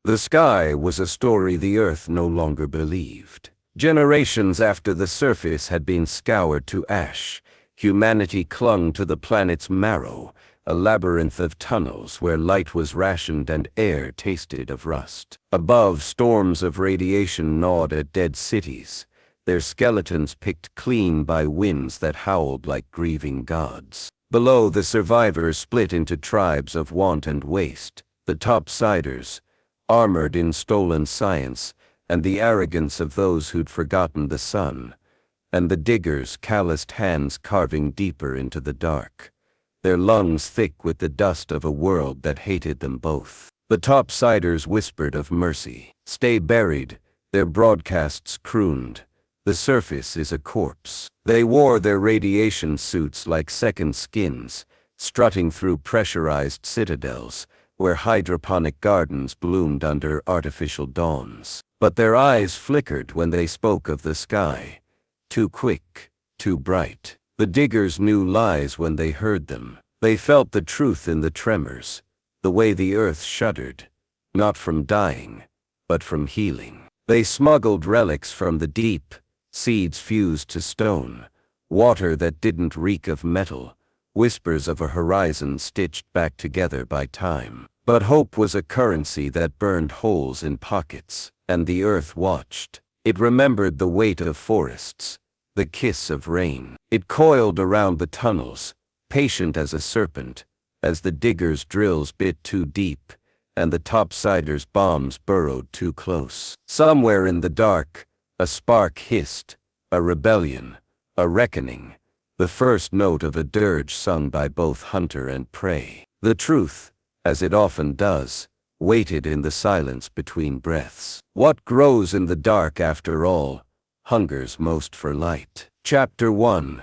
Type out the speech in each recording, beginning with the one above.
The sky was a story the Earth no longer believed. Generations after the surface had been scoured to ash, humanity clung to the planet's marrow, a labyrinth of tunnels where light was rationed and air tasted of rust. Above, storms of radiation gnawed at dead cities, their skeletons picked clean by winds that howled like grieving gods. Below, the survivors split into tribes of want and waste, the Topsiders, armored in stolen science, and the arrogance of those who'd forgotten the sun, and the diggers, calloused hands carving deeper into the dark, their lungs thick with the dust of a world that hated them both. The Topsiders whispered of mercy. Stay buried, their broadcasts crooned. The surface is a corpse. They wore their radiation suits like second skins, strutting through pressurized citadels, where hydroponic gardens bloomed under artificial dawns. But their eyes flickered when they spoke of the sky. Too quick, too bright. The diggers knew lies when they heard them. They felt the truth in the tremors, the way the earth shuddered, not from dying, but from healing. They smuggled relics from the deep, seeds fused to stone, water that didn't reek of metal, whispers of a horizon stitched back together by time. But hope was a currency that burned holes in pockets, and the earth watched. It remembered the weight of forests, the kiss of rain. It coiled around the tunnels, patient as a serpent, as the diggers' drills bit too deep, and the Topsiders' bombs burrowed too close. Somewhere in the dark, a spark hissed, a rebellion, a reckoning, the first note of a dirge sung by both hunter and prey. The truth, as it often does, waited in the silence between breaths. What grows in the dark, after all, hungers most for light. Chapter 1.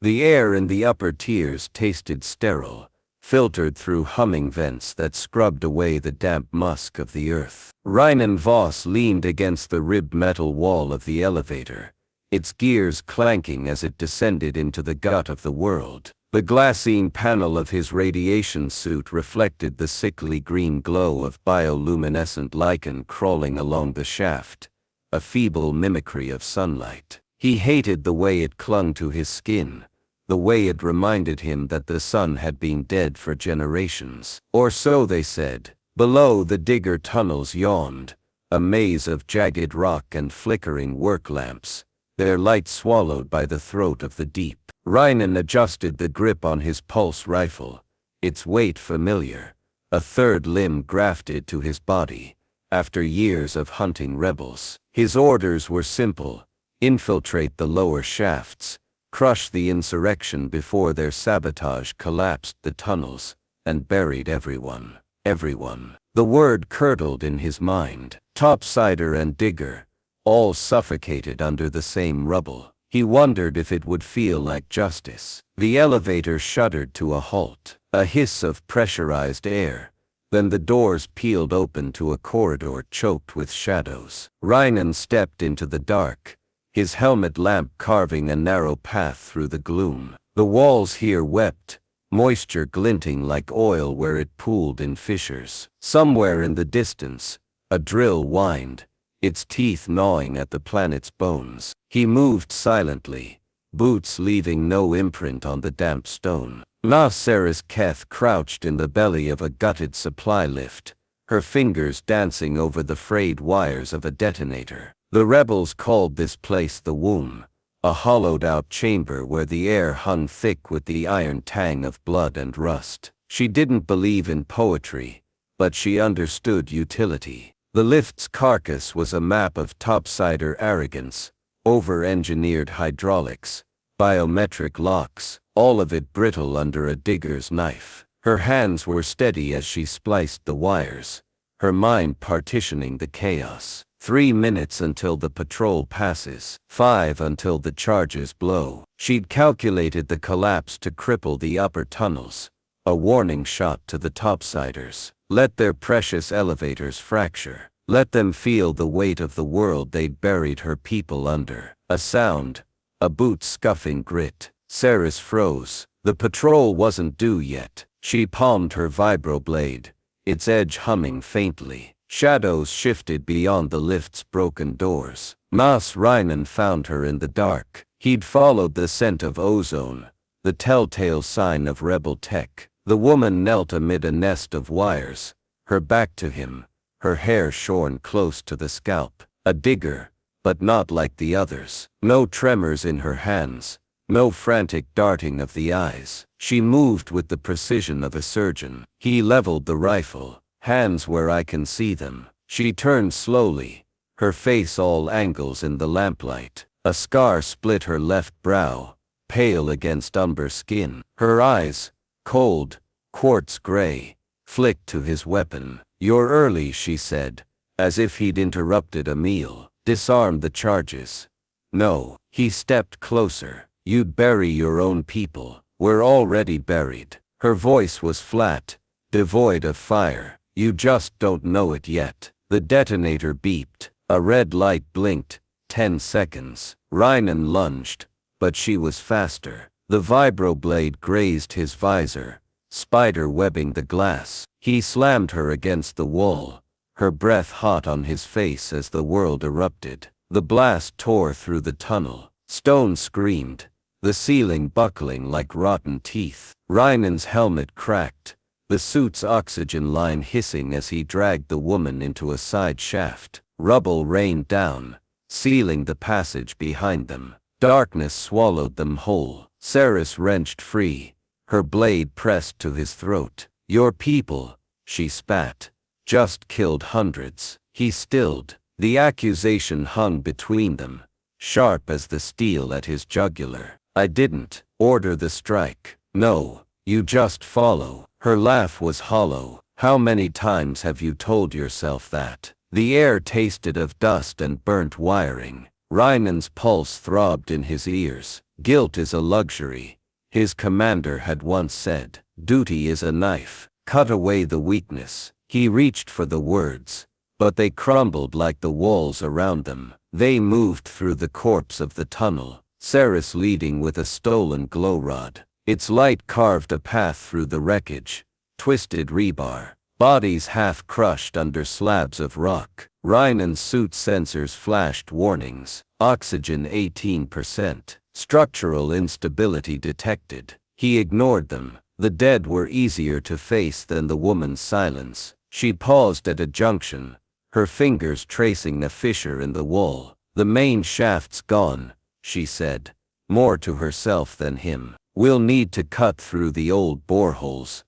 The air in the upper tiers tasted sterile, filtered through humming vents that scrubbed away the damp musk of the earth. Rynan Voss leaned against the ribbed metal wall of the elevator, its gears clanking as it descended into the gut of the world. The glassine panel of his radiation suit reflected the sickly green glow of bioluminescent lichen crawling along the shaft, a feeble mimicry of sunlight. He hated the way it clung to his skin, the way it reminded him that the sun had been dead for generations. Or so they said. Below, the digger tunnels yawned, a maze of jagged rock and flickering work lamps, their light swallowed by the throat of the deep. Rynan adjusted the grip on his pulse rifle, its weight familiar, a third limb grafted to his body, after years of hunting rebels. His orders were simple: infiltrate the lower shafts, crush the insurrection before their sabotage collapsed the tunnels, and buried everyone. Everyone. The word curdled in his mind. Topsider and digger, all suffocated under the same rubble. He wondered if it would feel like justice. The elevator shuddered to a halt, a hiss of pressurized air. Then the doors peeled open to a corridor choked with shadows. Rynan stepped into the dark, his helmet lamp carving a narrow path through the gloom. The walls here wept, moisture glinting like oil where it pooled in fissures. Somewhere in the distance, a drill whined, its teeth gnawing at the planet's bones. He moved silently, boots leaving no imprint on the damp stone. Seris Keth crouched in the belly of a gutted supply lift, her fingers dancing over the frayed wires of a detonator. The rebels called this place the womb, a hollowed-out chamber where the air hung thick with the iron tang of blood and rust. She didn't believe in poetry, but she understood utility. The lift's carcass was a map of Topsider arrogance, over-engineered hydraulics, biometric locks, all of it brittle under a digger's knife. Her hands were steady as she spliced the wires, her mind partitioning the chaos. 3 minutes until the patrol passes, 5 until the charges blow. She'd calculated the collapse to cripple the upper tunnels, a warning shot to the Topsiders. Let their precious elevators fracture. Let them feel the weight of the world they'd buried her people under. A sound, a boot scuffing grit. Seris froze. The patrol wasn't due yet. She palmed her vibroblade, its edge humming faintly. Shadows shifted beyond the lift's broken doors. Rynan found her in the dark. He'd followed the scent of ozone, the telltale sign of rebel tech. The woman knelt amid a nest of wires, her back to him, her hair shorn close to the scalp. A digger, but not like the others. No tremors in her hands, no frantic darting of the eyes. She moved with the precision of a surgeon. He leveled the rifle, hands where I can see them. She turned slowly, her face all angles in the lamplight. A scar split her left brow, pale against umber skin. Her eyes, cold, quartz gray, flicked to his weapon. "You're early," she said, as if he'd interrupted a meal. "Disarm the charges." "No." He stepped closer. "You'd bury your own people. We're already buried." Her voice was flat, devoid of fire. "You just don't know it yet." The detonator beeped. A red light blinked. 10 seconds. Rynan lunged, but she was faster. The vibroblade grazed his visor, spider webbing the glass. He slammed her against the wall, her breath hot on his face as the world erupted. The blast tore through the tunnel. Stone screamed, the ceiling buckling like rotten teeth. Rynan's helmet cracked, the suit's oxygen line hissing as he dragged the woman into a side shaft. Rubble rained down, sealing the passage behind them. Darkness swallowed them whole. Seris wrenched free, her blade pressed to his throat. "Your people," she spat, "just killed hundreds." He stilled. The accusation hung between them, sharp as the steel at his jugular. "I didn't order the strike." "No, you just follow." Her laugh was hollow. "How many times have you told yourself that?" The air tasted of dust and burnt wiring. Rynan's pulse throbbed in his ears. "Guilt is a luxury," his commander had once said. "Duty is a knife. Cut away the weakness." He reached for the words, but they crumbled like the walls around them. They moved through the corpse of the tunnel, Seris leading with a stolen glow rod. Its light carved a path through the wreckage, twisted rebar, bodies half crushed under slabs of rock. Rynan's suit sensors flashed warnings. Oxygen 18%. Structural instability detected. He ignored them. The dead were easier to face than the woman's silence. She paused at a junction, her fingers tracing a fissure in the wall. "The main shaft's gone," she said, more to herself than him. "We'll need to cut through the old boreholes.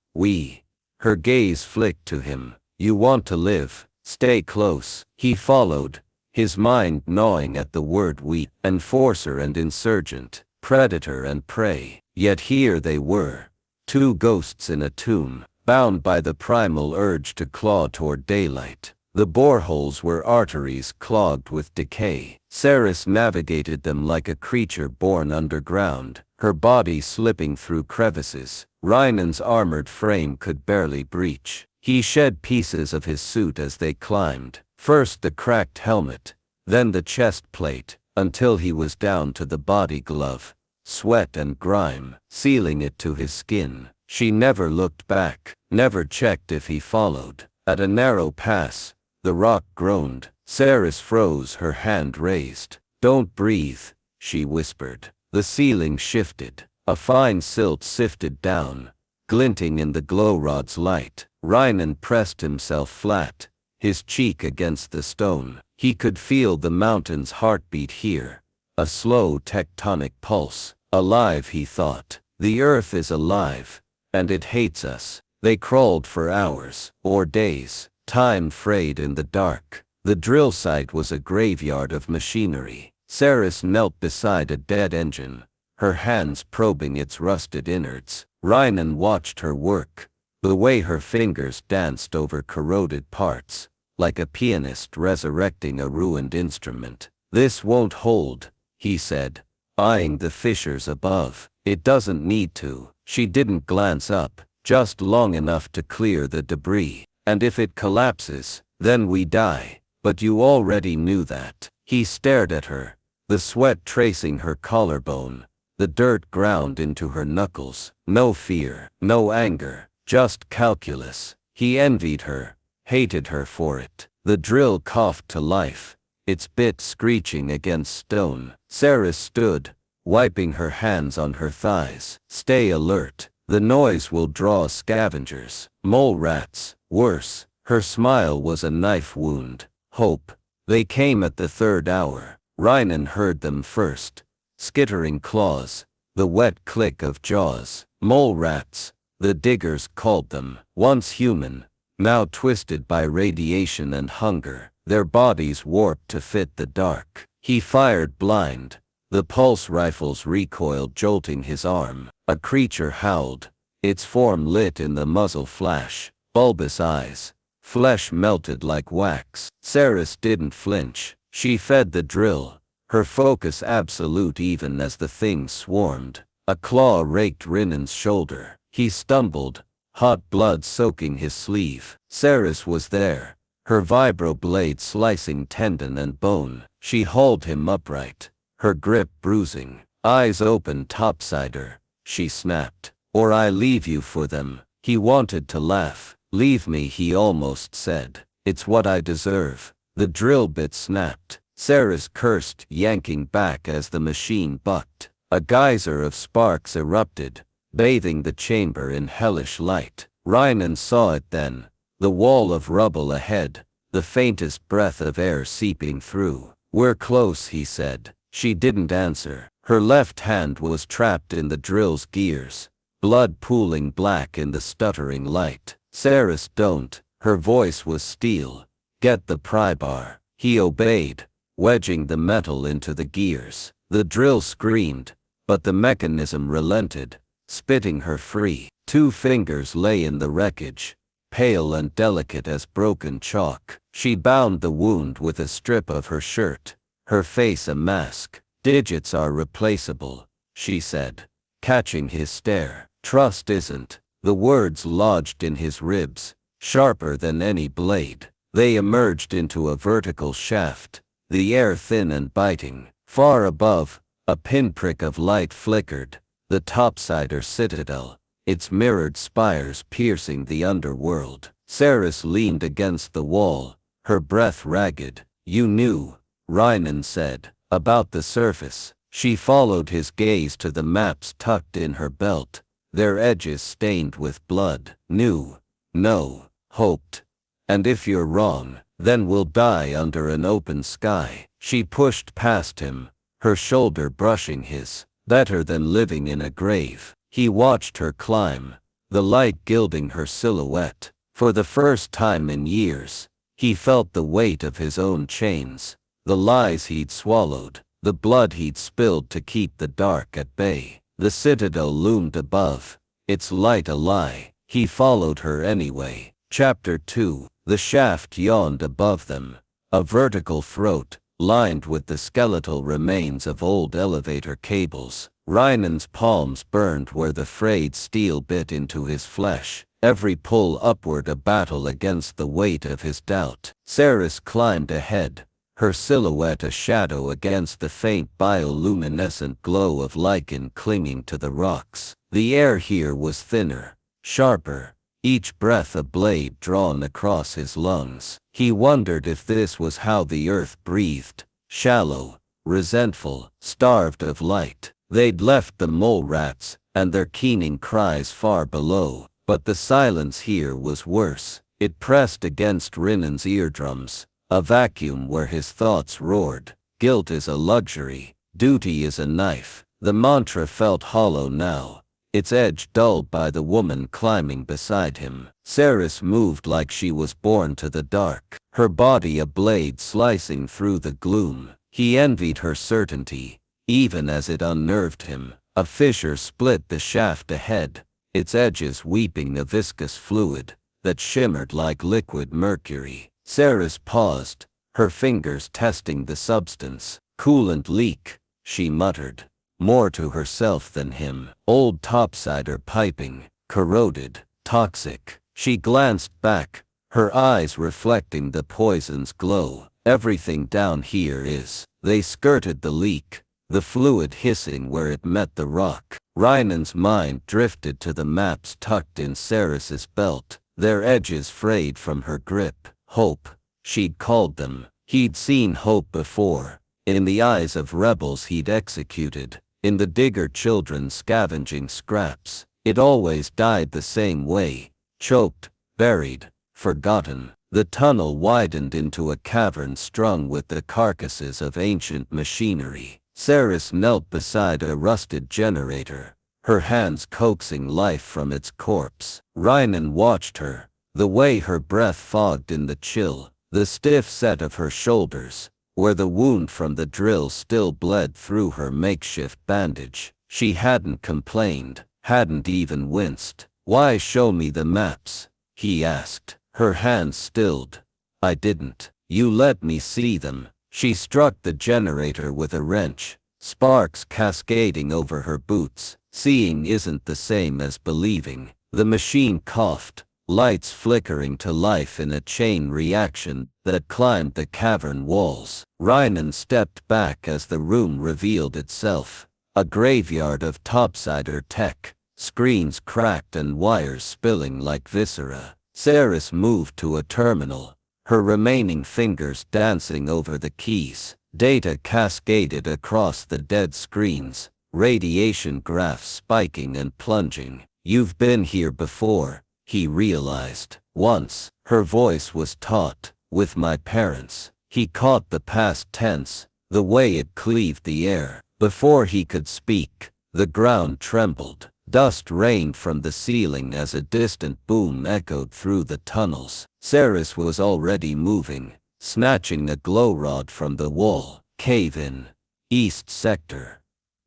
Her gaze flicked to him. "You want to live? Stay close." He followed, his mind gnawing at the word "we." Enforcer and insurgent, predator and prey. Yet here they were, two ghosts in a tomb, bound by the primal urge to claw toward daylight. The boreholes were arteries clogged with decay. Seris navigated them like a creature born underground, her body slipping through crevices. Rynan's armored frame could barely breach. He shed pieces of his suit as they climbed, first the cracked helmet, then the chest plate, until he was down to the body glove, sweat and grime sealing it to his skin. She never looked back, never checked if he followed. At a narrow pass, the rock groaned. Seris froze, her hand raised. "Don't breathe," she whispered. The ceiling shifted. A fine silt sifted down, glinting in the glow rod's light. Rynan pressed himself flat, his cheek against the stone. He could feel the mountain's heartbeat here, a slow tectonic pulse. Alive, he thought. The earth is alive, and it hates us. They crawled for hours, or days, time frayed in the dark. The drill site was a graveyard of machinery. Seris knelt beside a dead engine, her hands probing its rusted innards. Rynan watched her work, the way her fingers danced over corroded parts, like a pianist resurrecting a ruined instrument. "This won't hold," he said, eyeing the fissures above. "It doesn't need to." She didn't glance up, just long enough to clear the debris. "And if it collapses, then we die. But you already knew that." He stared at her, the sweat tracing her collarbone, the dirt ground into her knuckles. No fear, no anger, just calculus. He envied her, hated her for it. The drill coughed to life, its bit screeching against stone. Seris stood, wiping her hands on her thighs. Stay alert. The noise will draw scavengers. Mole rats. Worse. Her smile was a knife wound. Hope. They came at the 3rd hour. Rynan heard them first. Skittering claws. The wet click of jaws. Mole rats. The diggers called them. Once human, now twisted by radiation and hunger. Their bodies warped to fit the dark. He fired blind. The pulse rifles recoiled, jolting his arm. A creature howled, its form lit in the muzzle flash. Bulbous eyes. Flesh melted like wax. Seris didn't flinch. She fed the drill, her focus absolute even as the thing swarmed. A claw raked Rynan's shoulder. He stumbled, hot blood soaking his sleeve. Seris was there, her vibro blade slicing tendon and bone. She hauled him upright, her grip bruising. Eyes open. Topsider, she snapped. Or I leave you for them. He wanted to laugh. Leave me, he almost said. It's what I deserve. The drill bit snapped. Seris cursed, yanking back as the machine bucked. A geyser of sparks erupted, bathing the chamber in hellish light. Rynan saw it then. The wall of rubble ahead, the faintest breath of air seeping through. We're close, he said. She didn't answer. Her left hand was trapped in the drill's gears, blood pooling black in the stuttering light. Seris, don't. Her voice was steel. Get the pry bar. He obeyed, wedging the metal into the gears. The drill screamed, but the mechanism relented, spitting her free. 2 fingers lay in the wreckage, pale and delicate as broken chalk. She bound the wound with a strip of her shirt, her face a mask. Digits are replaceable, she said, catching his stare. Trust isn't. The words lodged in his ribs, sharper than any blade. They emerged into a vertical shaft, the air thin and biting. Far above, a pinprick of light flickered, the Topsider citadel, its mirrored spires piercing the underworld. Seris leaned against the wall, her breath ragged. You knew, Rynan said, about the surface. She followed his gaze to the maps tucked in her belt, their edges stained with blood. Knew. No. Hoped. And if you're wrong, then we'll die under an open sky. She pushed past him, her shoulder brushing his. Better than living in a grave. He watched her climb, the light gilding her silhouette. For the first time in years, he felt the weight of his own chains, the lies he'd swallowed, the blood he'd spilled to keep the dark at bay. The citadel loomed above, its light a lie. He followed her anyway. Chapter 2. The shaft yawned above them, a vertical throat, lined with the skeletal remains of old elevator cables. Rynan's palms burned where the frayed steel bit into his flesh, every pull upward a battle against the weight of his doubt. Seris climbed ahead, her silhouette a shadow against the faint bioluminescent glow of lichen clinging to the rocks. The air here was thinner, sharper, each breath a blade drawn across his lungs. He wondered if this was how the earth breathed, shallow, resentful, starved of light. They'd left the mole rats and their keening cries far below, but the silence here was worse. It pressed against Rynan's eardrums, a vacuum where his thoughts roared. Guilt is a luxury, duty is a knife. The mantra felt hollow now, its edge dulled by the woman climbing beside him. Seris moved like she was born to the dark, her body a blade slicing through the gloom. He envied her certainty, even as it unnerved him. A fissure split the shaft ahead, its edges weeping a viscous fluid that shimmered like liquid mercury. Seris paused, her fingers testing the substance. Coolant leak, she muttered, more to herself than him. Old Topsider piping, corroded, toxic. She glanced back, her eyes reflecting the poison's glow. Everything down here is. They skirted the leak, the fluid hissing where it met the rock. Rynan's mind drifted to the maps tucked in Seris's belt, their edges frayed from her grip. Hope, she'd called them. He'd seen hope before, in the eyes of rebels he'd executed, in the digger children scavenging scraps. It always died the same way, choked, buried, forgotten. The tunnel widened into a cavern strung with the carcasses of ancient machinery. Seris knelt beside a rusted generator, her hands coaxing life from its corpse. Rynan watched her, the way her breath fogged in the chill, the stiff set of her shoulders, where the wound from the drill still bled through her makeshift bandage. She hadn't complained, hadn't even winced. "Why show me the maps?" he asked. Her hands stilled. "I didn't. You let me see them." She struck the generator with a wrench, sparks cascading over her boots. "Seeing isn't the same as believing." The machine coughed, lights flickering to life in a chain reaction that climbed the cavern walls. Rynan stepped back as the room revealed itself, a graveyard of Topsider tech, screens cracked and wires spilling like viscera. Seris moved to a terminal, her remaining fingers dancing over the keys. Data cascaded across the dead screens, radiation graphs spiking and plunging. "You've been here before," he realized. "Once." Her voice was taut. "With my parents." He caught the past tense, the way it cleaved the air. Before he could speak, the ground trembled. Dust rained from the ceiling as a distant boom echoed through the tunnels. Seris was already moving, snatching a glow rod from the wall. "Cave in. East sector.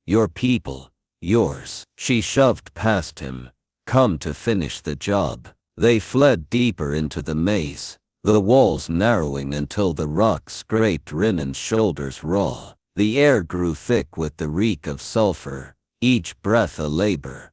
Your people. Yours." She shoved past him. "Come to finish the job." They fled deeper into the maze, the walls narrowing until the rock scraped Rynan's shoulders raw. The air grew thick with the reek of sulfur, each breath a labor.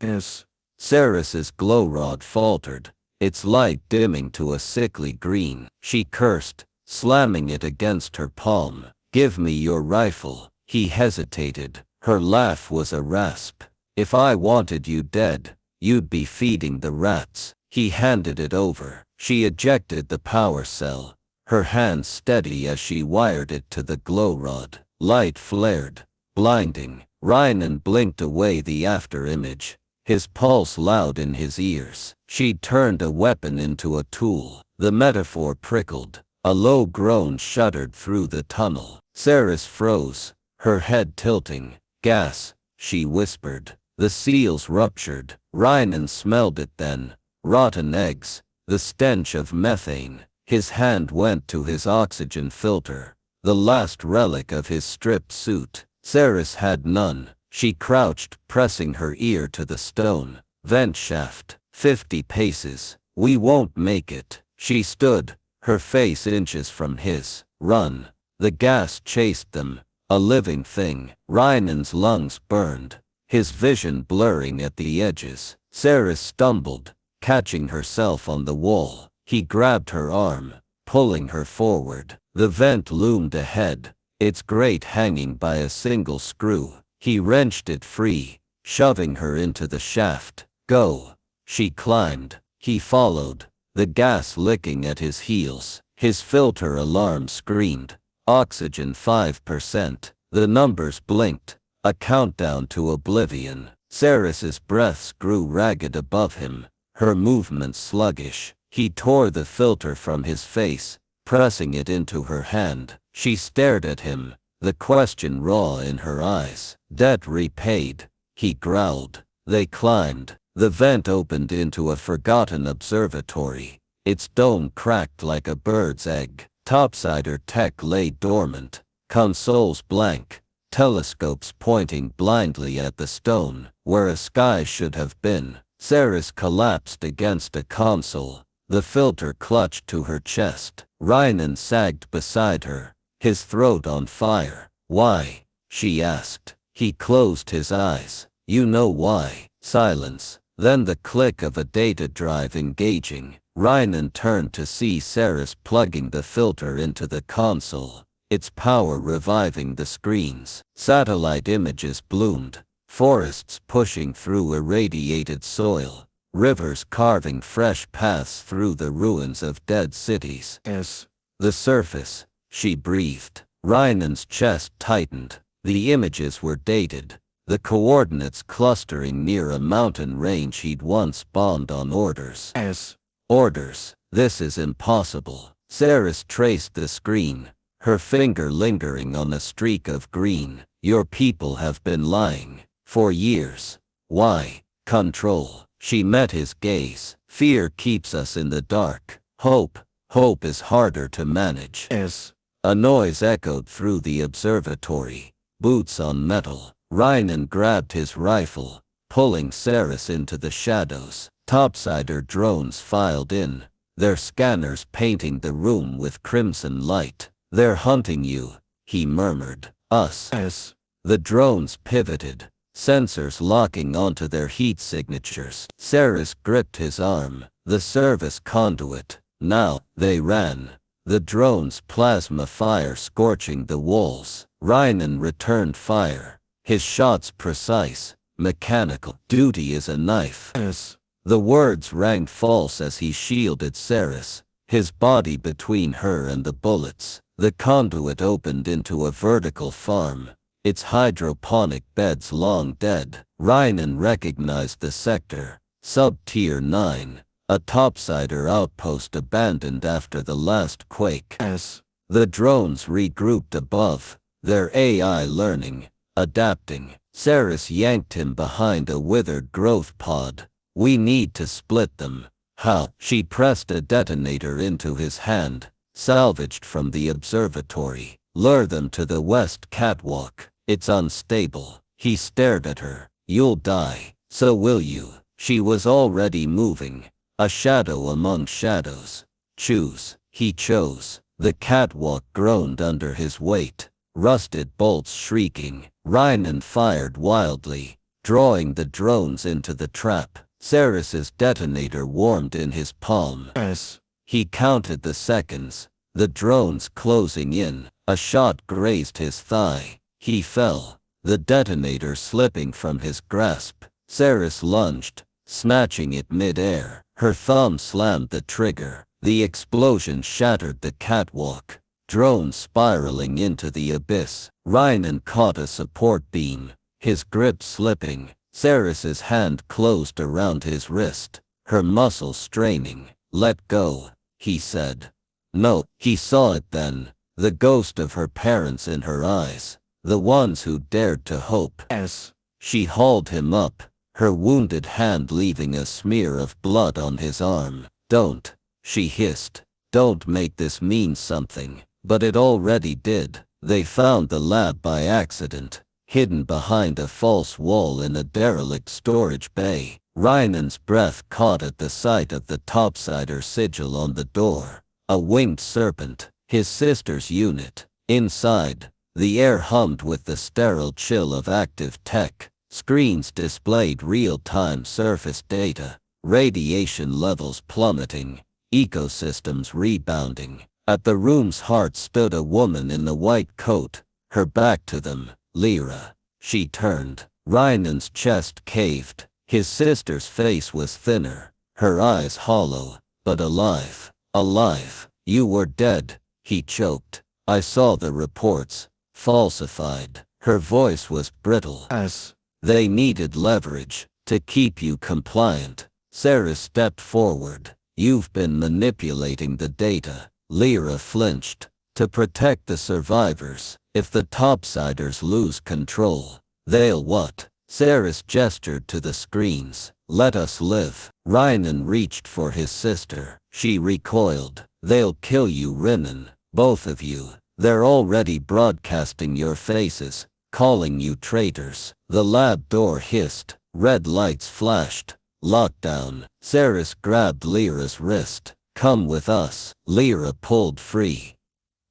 Seris's glow rod faltered, its light dimming to a sickly green. She cursed, slamming it against her palm. "Give me your rifle." He hesitated. Her laugh was a rasp. "If I wanted you dead, you'd be feeding the rats." He handed it over. She ejected the power cell, her hands steady as she wired it to the glow rod. Light flared, blinding. Rynan blinked away the after-image, his pulse loud in his ears. She'd turned a weapon into a tool. The metaphor prickled. A low groan shuddered through the tunnel. Seris froze, her head tilting. "Gas," she whispered. The seals ruptured. Rynan smelled it then. Rotten eggs, the stench of methane. His hand went to his oxygen filter, the last relic of his stripped suit. Seris had none. She crouched, pressing her ear to the stone. "Vent shaft. 50 paces. We won't make it." She stood, her face inches from his. "Run." The gas chased them, a living thing. Rynan's lungs burned, his vision blurring at the edges. Seris stumbled, catching herself on the wall. He grabbed her arm, pulling her forward. The vent loomed ahead, its grate hanging by a single screw. He wrenched it free, shoving her into the shaft. "Go." She climbed. He followed, the gas licking at his heels. His filter alarm screamed. "Oxygen 5%. The numbers blinked, a countdown to oblivion. Seris's breaths grew ragged above him, her movements sluggish. He tore the filter from his face, pressing it into her hand. She stared at him, the question raw in her eyes. "Debt repaid," he growled. They climbed. The vent opened into a forgotten observatory, its dome cracked like a bird's egg. Topsider tech lay dormant, consoles blank, telescopes pointing blindly at the stone, where a sky should have been. Seris collapsed against a console, the filter clutched to her chest. Rynan sagged beside her, his throat on fire. "Why?" she asked. He closed his eyes. "You know why." Silence, then the click of a data drive engaging. Rynan turned to see Seris plugging the filter into the console, its power reviving the screens. Satellite images bloomed, forests pushing through irradiated soil, rivers carving fresh paths through the ruins of dead cities. The surface, she breathed. Rynan's chest tightened. The images were dated, the coordinates clustering near a mountain range he'd once bombed on orders. As Orders, this is impossible. Seris traced the screen, her finger lingering on a streak of green. Your people have been lying. For years. Why? Control. She met his gaze. Fear keeps us in the dark. Hope is harder to manage. As A noise echoed through the observatory. Boots on metal. Rynan grabbed his rifle, pulling Seris into the shadows. Topsider drones filed in, their scanners painting the room with crimson light. They're hunting you, he murmured. Us. As The drones pivoted, sensors locking onto their heat signatures. Seris gripped his arm, the service conduit. Now, they ran. The drone's plasma fire scorching the walls. Rynan returned fire, his shots precise, mechanical. Duty is a knife. As The words rang false as he shielded Seris, his body between her and the bullets. The conduit opened into a vertical farm, its hydroponic beds long dead. Rynan recognized the sector, Sub-Tier 9, a Topsider outpost abandoned after the last quake. As The drones regrouped above, their AI learning, adapting. Seris yanked him behind a withered growth pod. We need to split them. How? She pressed a detonator into his hand, salvaged from the observatory. Lure them to the west catwalk. It's unstable. He stared at her. You'll die. So will you. She was already moving, a shadow among shadows. Choose. He chose. The catwalk groaned under his weight, rusted bolts shrieking. Rynan fired wildly, drawing the drones into the trap. Seris's detonator warmed in his palm. As He counted the seconds, the drones closing in. A shot grazed his thigh. He fell, the detonator slipping from his grasp. Seris lunged, snatching it mid-air. Her thumb slammed the trigger. The explosion shattered the catwalk, drones spiraling into the abyss. Rynan caught a support beam, his grip slipping. Seris's hand closed around his wrist, her muscles straining. Let go, he said. No, he saw it then, the ghost of her parents in her eyes, the ones who dared to hope. As She hauled him up, her wounded hand leaving a smear of blood on his arm. Don't, she hissed. Don't make this mean something. But it already did. They found the lab by accident, hidden behind a false wall in a derelict storage bay. Rynan's breath caught at the sight of the Topsider sigil on the door. A winged serpent, his sister's unit. Inside, the air hummed with the sterile chill of active tech. Screens displayed real-time surface data, radiation levels plummeting, ecosystems rebounding. At the room's heart stood a woman in a white coat, her back to them. Lyra. She turned. Rynan's chest caved. His sister's face was thinner, her eyes hollow, but alive. Alive. You were dead, he choked. I saw the reports. Falsified. Her voice was brittle. As They needed leverage to keep you compliant. Seris stepped forward. You've been manipulating the data. Lyra flinched. To protect the survivors. If the Topsiders lose control, they'll what? Seris gestured to the screens. Let us live. Rynan reached for his sister. She recoiled. They'll kill you, Rynan. Both of you. They're already broadcasting your faces, calling you traitors. The lab door hissed. Red lights flashed. Lockdown. Seris grabbed Lyra's wrist. Come with us. Lyra pulled free.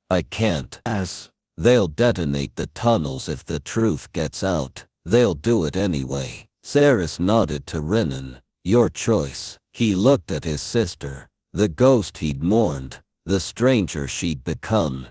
I can't. As They'll detonate the tunnels if the truth gets out. They'll do it anyway. Seris nodded to Rynan. Your choice. He looked at his sister, the ghost he'd mourned, the stranger she'd become.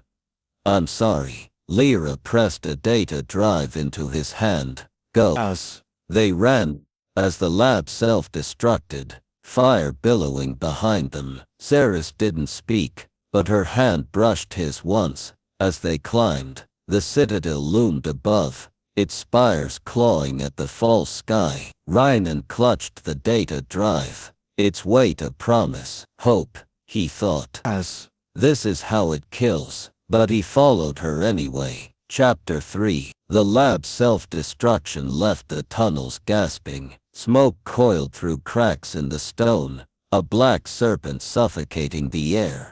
I'm sorry. Lyra pressed a data drive into his hand. Go. As They ran. As the lab self-destructed, fire billowing behind them. Seris didn't speak, but her hand brushed his once. As they climbed, the citadel loomed above, its spires clawing at the false sky. Rynan clutched the data drive, its weight a promise. Hope, he thought. As this is how it kills. But he followed her anyway. Chapter 3. The lab's self-destruction left the tunnels gasping. Smoke coiled through cracks in the stone, a black serpent suffocating the air.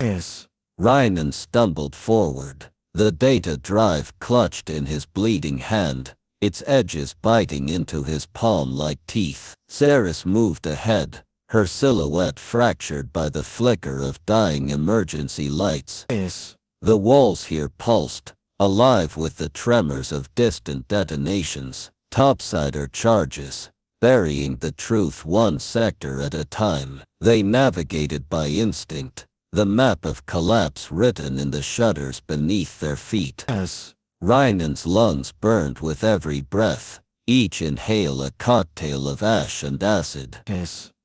Rynan stumbled forward, the data drive clutched in his bleeding hand, its edges biting into his palm like teeth. Seris moved ahead, her silhouette fractured by the flicker of dying emergency lights. The walls here pulsed, alive with the tremors of distant detonations. Topsider charges, burying the truth one sector at a time. They navigated by instinct, the map of collapse written in the shutters beneath their feet. Rynan's lungs burned with every breath, each inhale a cocktail of ash and acid.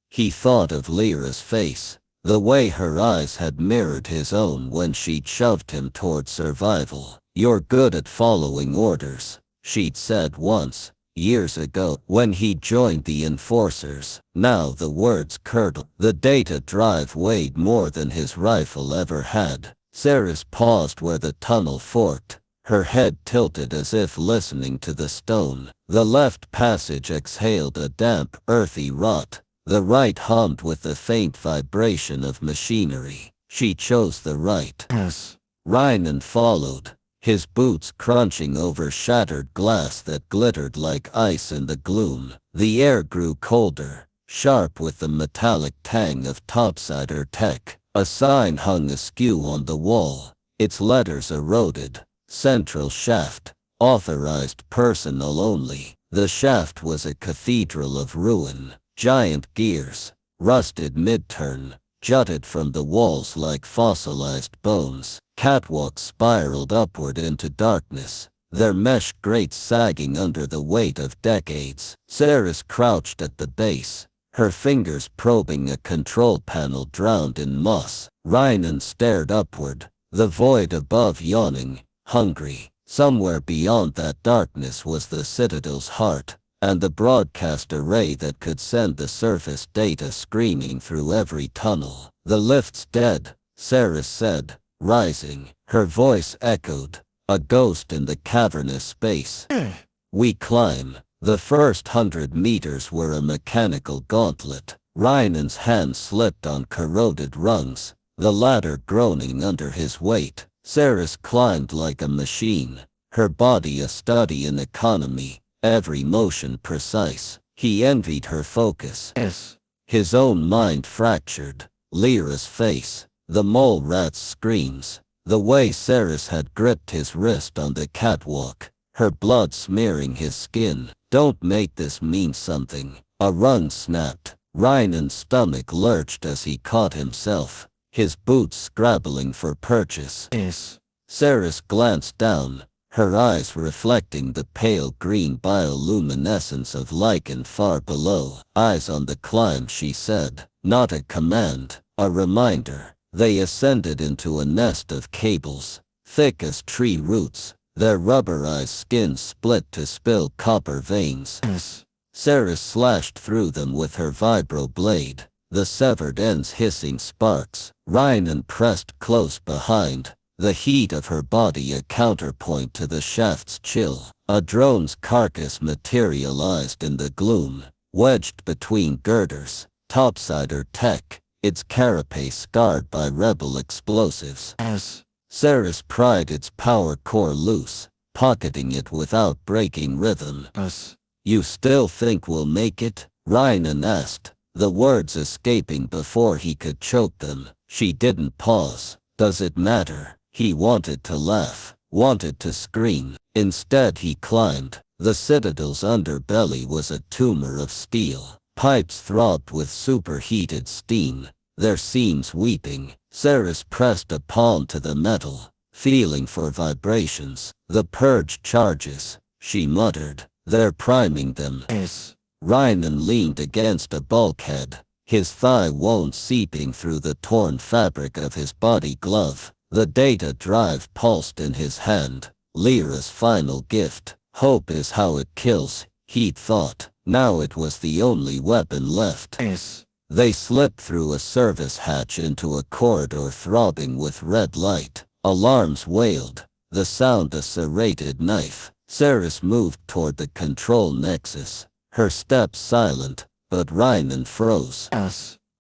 He thought of Lyra's face, the way her eyes had mirrored his own when she'd shoved him toward survival. "You're good at following orders," she'd said once, years ago, when he joined the Enforcers. Now the words curdled. The data drive weighed more than his rifle ever had. Seris paused where the tunnel forked, her head tilted as if listening to the stone. The left passage exhaled a damp, earthy rot. The right hummed with the faint vibration of machinery. She chose the right. Rynan followed, his boots crunching over shattered glass that glittered like ice in the gloom. The air grew colder, sharp with the metallic tang of Topsider tech. A sign hung askew on the wall, its letters eroded. Central shaft, authorized personnel only. The shaft was a cathedral of ruin. Giant gears, rusted mid-turn, jutted from the walls like fossilized bones. Catwalks spiraled upward into darkness, their mesh grates sagging under the weight of decades. Seris crouched at the base, her fingers probing a control panel drowned in moss. Rynan stared upward, the void above yawning, hungry. Somewhere beyond that darkness was the Citadel's heart, and the broadcast array that could send the surface data screaming through every tunnel. "The lift's dead," Seris said, rising. Her voice echoed, a ghost in the cavernous space. "We climb." The first 100 meters were a mechanical gauntlet. Rynan's hand slipped on corroded rungs, the ladder groaning under his weight. Seris climbed like a machine, her body a study in economy, every motion precise. He envied her focus. His own mind fractured. Lyra's face, the mole rat's screams, the way Seris had gripped his wrist on the catwalk, her blood smearing his skin. "Don't make this mean something." A rung snapped. Rynan's stomach lurched as he caught himself, his boots scrabbling for purchase. Seris glanced down, her eyes reflecting the pale green bioluminescence of lichen far below. "Eyes on the climb," she said. Not a command, a reminder. They ascended into a nest of cables, thick as tree roots, their rubberized skins split to spill copper veins. Seris slashed through them with her vibro blade, the severed ends hissing sparks. Rynan pressed close behind, the heat of her body a counterpoint to the shaft's chill. A drone's carcass materialized in the gloom, wedged between girders. Topsider tech, its carapace scarred by rebel explosives. Seris pried its power core loose, pocketing it without breaking rhythm. "You still think we'll make it?" Rynan asked, the words escaping before he could choke them. She didn't pause. "Does it matter?" He wanted to laugh, wanted to scream. Instead he climbed. The Citadel's underbelly was a tumor of steel. Pipes throbbed with superheated steam, their seams weeping. Seris pressed a palm to the metal, feeling for vibrations. "The purge charges," she muttered. "They're priming them." Rynan leaned against a bulkhead, his thigh wound seeping through the torn fabric of his body glove. The data drive pulsed in his hand. Lyra's final gift. Hope is how it kills, he'd thought. Now it was the only weapon left. They slipped through a service hatch into a corridor throbbing with red light. Alarms wailed. The sound a serrated knife. Seris moved toward the control nexus, her steps silent, but Rynan froze.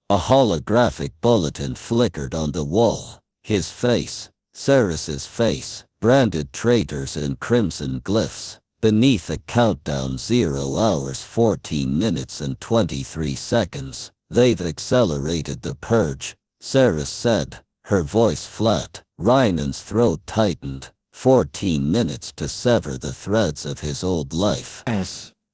A holographic bulletin flickered on the wall. His face, Seris's face, branded traitors in crimson glyphs. Beneath a countdown 0 hours 14 minutes and 23 seconds. They've accelerated the purge, Seris said, her voice flat. Rynan's throat tightened. 14 minutes to sever the threads of his old life.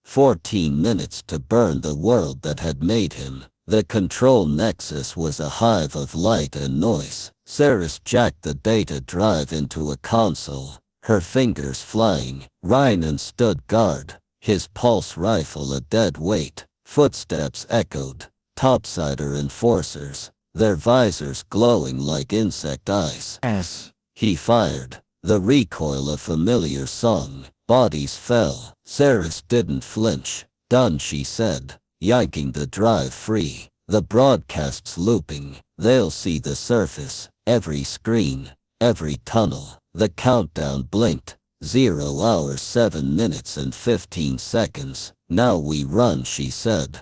14 minutes to burn the world that had made him. The control nexus was a hive of light and noise. Seris jacked the data drive into a console, her fingers flying. Rynan stood guard, his pulse rifle a dead weight. Footsteps echoed. Topsider enforcers, their visors glowing like insect eyes. He fired. The recoil a familiar song. Bodies fell. Seris didn't flinch. Done, she said, yanking the drive free. The broadcasts looping. They'll see the surface. Every screen. Every tunnel. The countdown blinked. 0 hours 7 minutes and 15 seconds. Now we run, she said.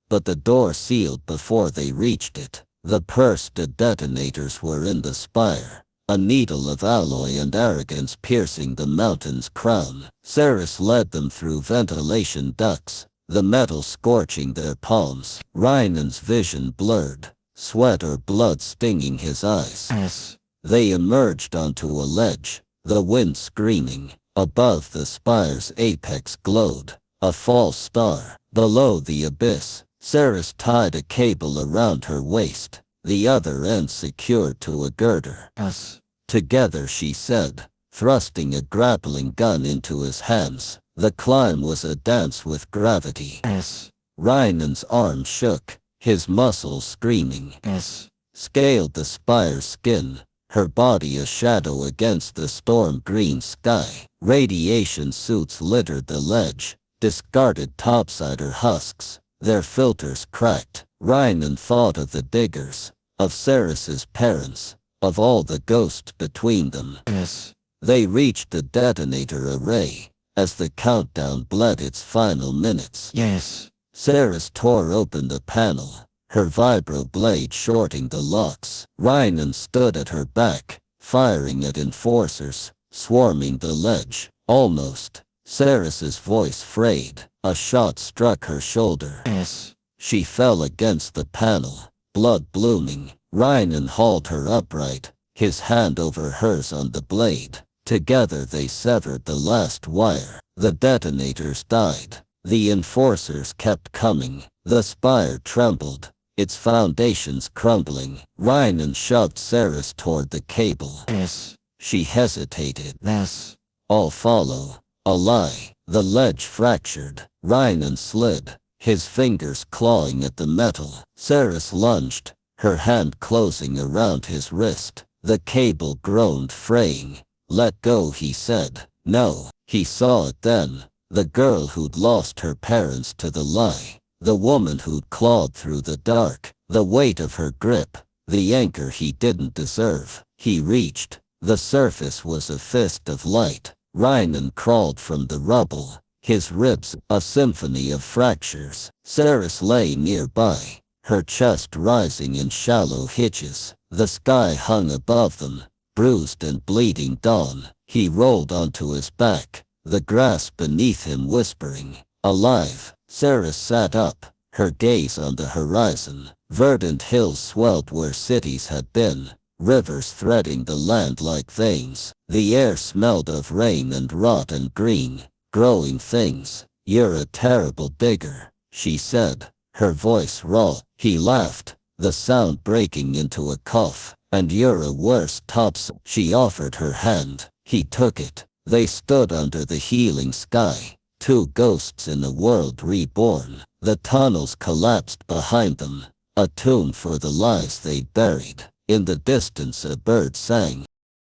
But the door sealed before they reached it. The pursed detonators were in the spire. A needle of alloy and arrogance piercing the mountain's crown. Seris led them through ventilation ducts, the metal scorching their palms. Rynan's vision blurred, sweat or blood stinging his eyes. They emerged onto a ledge, the wind screaming. Above the spire's apex glowed a false star. Below the abyss, Seris tied a cable around her waist, the other end secured to a girder. Together, she said, thrusting a grappling gun into his hands. The climb was a dance with gravity. Rynan's arm shook, his muscles screaming. Scaled the spire's skin, her body a shadow against the storm-green sky. Radiation suits littered the ledge, discarded topsider husks. Their filters cracked. Rynan thought of the diggers, of Seris's parents, of all the ghosts between them. They reached the detonator array, as the countdown bled its final minutes. Seris tore open the panel, her vibro blade shorting the locks. Rynan stood at her back, firing at enforcers, swarming the ledge. Almost. Seris's voice frayed. A shot struck her shoulder. She fell against the panel, blood blooming. Rynan hauled her upright, his hand over hers on the blade. Together they severed the last wire. The detonators died. The enforcers kept coming. The spire trembled, its foundations crumbling. Rynan shoved Seris toward the cable. She hesitated. I'll follow. A lie. The ledge fractured. Rynan slid, his fingers clawing at the metal. Seris lunged, her hand closing around his wrist. The cable groaned, fraying. Let go, he said. No, he saw it then. The girl who'd lost her parents to the lie. The woman who'd clawed through the dark. The weight of her grip. The anchor he didn't deserve. He reached. The surface was a fist of light. Rynan crawled from the rubble, his ribs a symphony of fractures. Seris lay nearby, her chest rising in shallow hitches. The sky hung above them, bruised and bleeding dawn. He rolled onto his back, the grass beneath him whispering. Alive. Seris sat up, her gaze on the horizon. Verdant hills swelled where cities had been, rivers threading the land like veins. The air smelled of rain and rot and green, growing things. You're a terrible digger, she said, her voice raw. He laughed, the sound breaking into a cough. And you're a worse tops. She offered her hand. He took it. They stood under the healing sky, two ghosts in a world reborn. The tunnels collapsed behind them, a tomb for the lives they'd buried. In the distance a bird sang.